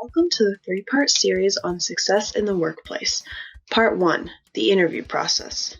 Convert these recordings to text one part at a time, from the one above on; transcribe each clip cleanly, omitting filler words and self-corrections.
Welcome to the three-part series on success in the workplace. Part 1, the interview process.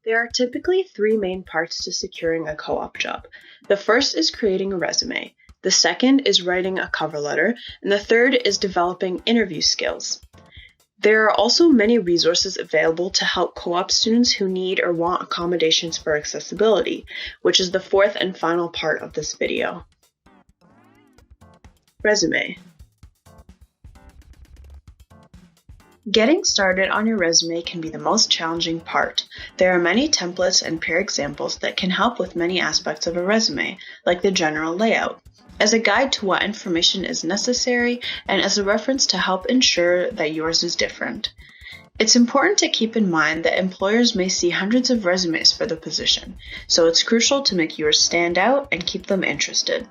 There are typically three main parts to securing a co-op job. The first is creating a resume, the second is writing a cover letter, and the third is developing interview skills. There are also many resources available to help co-op students who need or want accommodations for accessibility, which is the fourth and final part of this video. Resume. Getting started on your resume can be the most challenging part. There are many templates and peer examples that can help with many aspects of a resume, like the general layout, as a guide to what information is necessary and as a reference to help ensure that yours is different. It's important to keep in mind that employers may see hundreds of resumes for the position, so it's crucial to make yours stand out and keep them interested.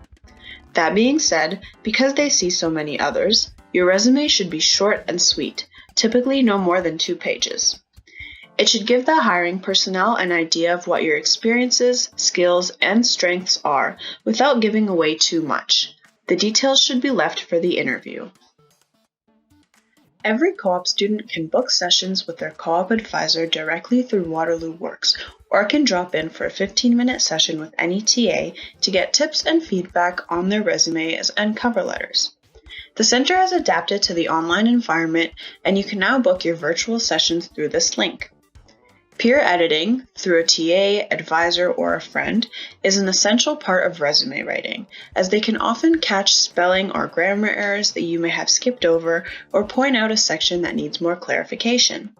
That being said, because they see so many others, your resume should be short and sweet, typically no more than 2 pages. It should give the hiring personnel an idea of what your experiences, skills, and strengths are without giving away too much. The details should be left for the interview. Every co-op student can book sessions with their co-op advisor directly through Waterloo Works, or can drop in for a 15-minute session with any TA to get tips and feedback on their resumes and cover letters. The center has adapted to the online environment, and you can now book your virtual sessions through this link. Peer editing, through a TA, advisor, or a friend, is an essential part of resume writing, as they can often catch spelling or grammar errors that you may have skipped over or point out a section that needs more clarification.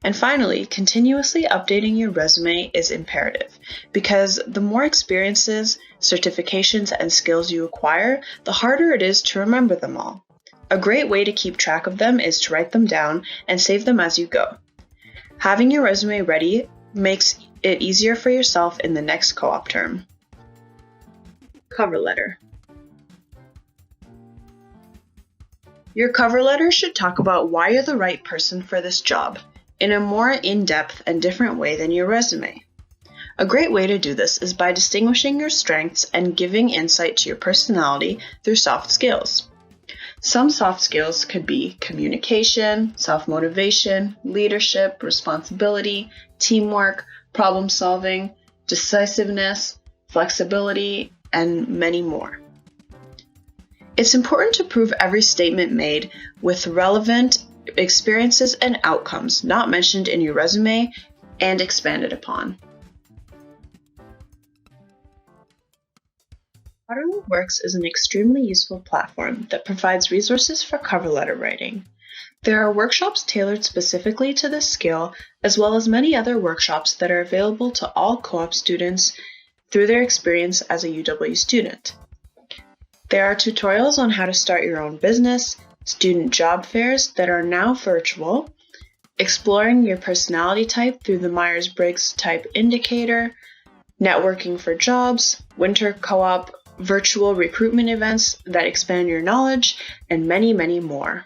And finally, continuously updating your resume is imperative, because the more experiences, certifications, and skills you acquire, the harder it is to remember them all. A great way to keep track of them is to write them down and save them as you go. Having your resume ready makes it easier for yourself in the next co-op term. Cover letter. Your cover letter should talk about why you're the right person for this job, in a more in-depth and different way than your resume. A great way to do this is by distinguishing your strengths and giving insight to your personality through soft skills. Some soft skills could be communication, self-motivation, leadership, responsibility, teamwork, problem-solving, decisiveness, flexibility, and many more. It's important to prove every statement made with relevant experiences and outcomes not mentioned in your resume and expanded upon. Waterloo Works is an extremely useful platform that provides resources for cover letter writing. There are workshops tailored specifically to this skill, as well as many other workshops that are available to all co-op students through their experience as a UW student. There are tutorials on how to start your own business, student job fairs that are now virtual, exploring your personality type through the Myers-Briggs Type Indicator, networking for jobs, winter co-op, virtual recruitment events that expand your knowledge, and many, many more.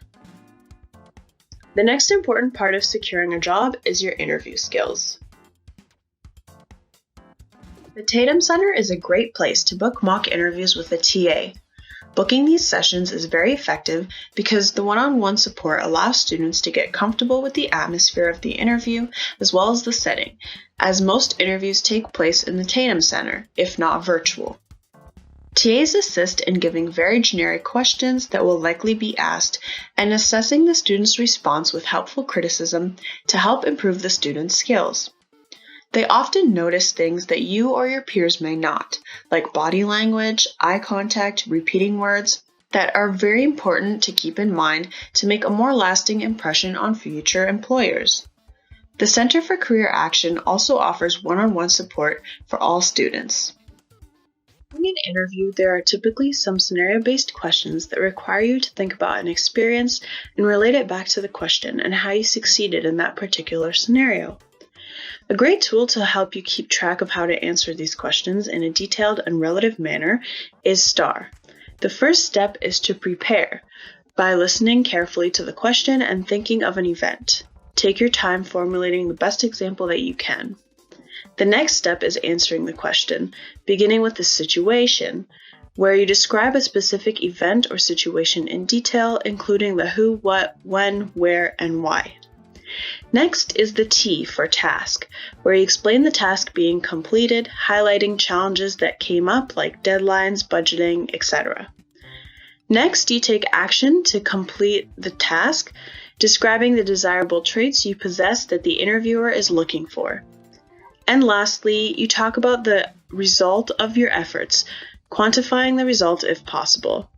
The next important part of securing a job is your interview skills. The Tatum Center is a great place to book mock interviews with a TA. Booking these sessions is very effective because the one-on-one support allows students to get comfortable with the atmosphere of the interview as well as the setting, as most interviews take place in the Tatum Center, if not virtual. TAs assist in giving very generic questions that will likely be asked and assessing the student's response with helpful criticism to help improve the student's skills. They often notice things that you or your peers may not, like body language, eye contact, repeating words, that are very important to keep in mind to make a more lasting impression on future employers. The Center for Career Action also offers one-on-one support for all students. In an interview, there are typically some scenario-based questions that require you to think about an experience and relate it back to the question and how you succeeded in that particular scenario. A great tool to help you keep track of how to answer these questions in a detailed and relative manner is STAR. The first step is to prepare by listening carefully to the question and thinking of an event. Take your time formulating the best example that you can. The next step is answering the question, beginning with the situation, where you describe a specific event or situation in detail, including the who, what, when, where, and why. Next is the T for task, where you explain the task being completed, highlighting challenges that came up like deadlines, budgeting, etc. Next, you take action to complete the task, describing the desirable traits you possess that the interviewer is looking for. And lastly, you talk about the result of your efforts, quantifying the result if possible.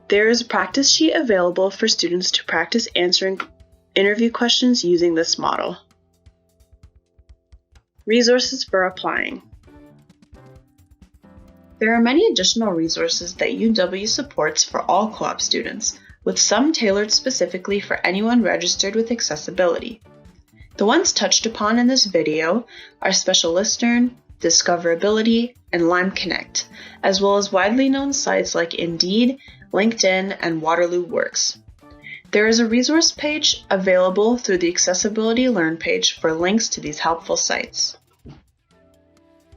There is a practice sheet available for students to practice answering interview questions using this model. Resources for applying. There are many additional resources that UW supports for all co-op students, with some tailored specifically for anyone registered with accessibility. The ones touched upon in this video are SpecialistEarn, Discoverability, and Lime Connect, as well as widely known sites like Indeed, LinkedIn, and Waterloo Works. There is a resource page available through the Accessibility Learn page for links to these helpful sites.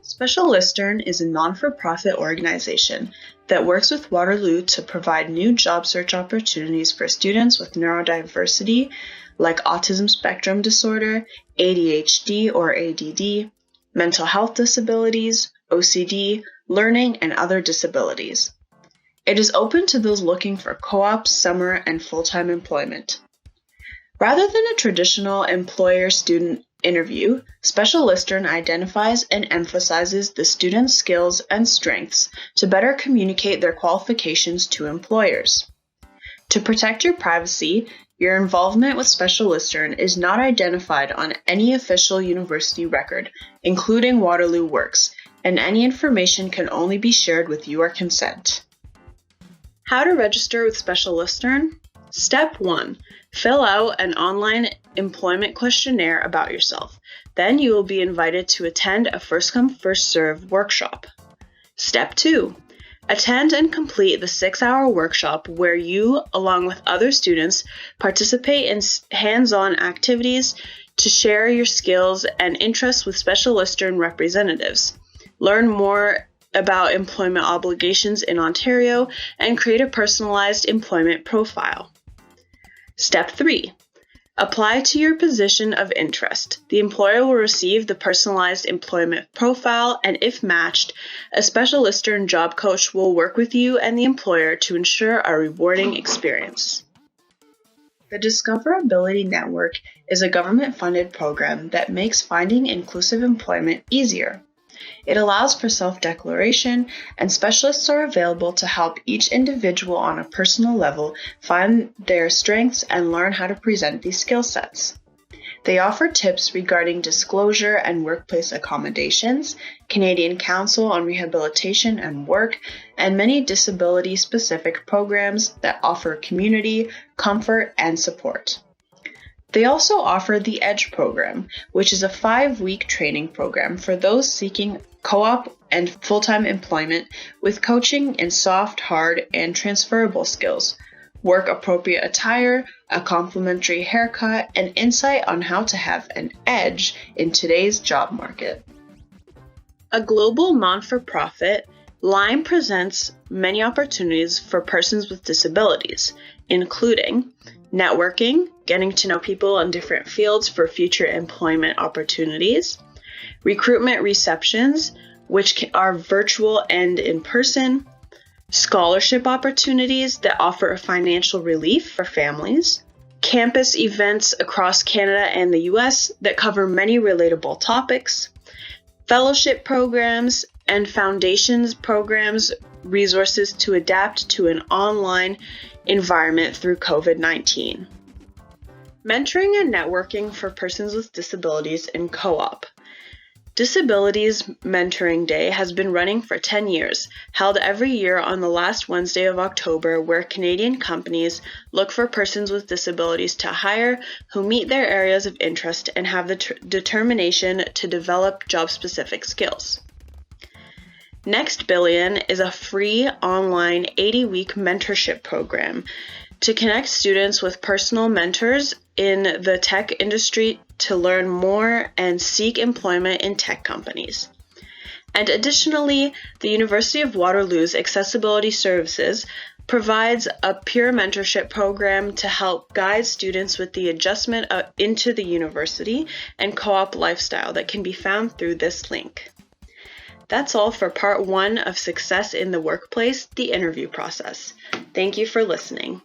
SpecialistEarn is a non-for-profit organization that works with Waterloo to provide new job search opportunities for students with neurodiversity like autism spectrum disorder, ADHD or ADD, mental health disabilities, OCD, learning, and other disabilities. It is open to those looking for co-op, summer, and full-time employment. Rather than a traditional employer-student interview, SpecialistEarn identifies and emphasizes the student's skills and strengths to better communicate their qualifications to employers. To protect your privacy, your involvement with SpecialistEarn is not identified on any official university record, including Waterloo Works, and any information can only be shared with your consent. How to register with SpecialistEarn? Step 1. Fill out an online employment questionnaire about yourself. Then you will be invited to attend a first-come, first-served workshop. Step 2. Attend and complete the 6-hour workshop where you, along with other students, participate in hands-on activities to share your skills and interests with SpecialistEarn representatives. Learn more about employment obligations in Ontario and create a personalized employment profile. Step 3. Apply to your position of interest. The employer will receive the personalized employment profile, and if matched, a SpecialistEarn job coach will work with you and the employer to ensure a rewarding experience. The Discoverability Network is a government-funded program that makes finding inclusive employment easier. It allows for self-declaration, and specialists are available to help each individual on a personal level find their strengths and learn how to present these skill sets. They offer tips regarding disclosure and workplace accommodations, Canadian Council on Rehabilitation and Work, and many disability-specific programs that offer community, comfort, and support. They also offer the EDGE program, which is a 5-week training program for those seeking co-op and full-time employment with coaching in soft, hard, and transferable skills, work-appropriate attire, a complimentary haircut, and insight on how to have an edge in today's job market. A global non-for-profit, Lime presents many opportunities for persons with disabilities, including networking, getting to know people in different fields for future employment opportunities, recruitment receptions, which are virtual and in person, scholarship opportunities that offer financial relief for families, campus events across Canada and the US that cover many relatable topics, fellowship programs, and foundations programs, resources to adapt to an online environment through COVID-19. Mentoring and networking for persons with disabilities in co-op. Disabilities Mentoring Day has been running for 10 years, held every year on the last Wednesday of October, where Canadian companies look for persons with disabilities to hire who meet their areas of interest and have the determination to develop job-specific skills. Next Billion is a free online 80-week mentorship program to connect students with personal mentors in the tech industry to learn more and seek employment in tech companies. And additionally, the University of Waterloo's Accessibility Services provides a peer mentorship program to help guide students with the adjustment into the university and co-op lifestyle that can be found through this link. That's all for part 1 of Success in the Workplace, the interview process. Thank you for listening.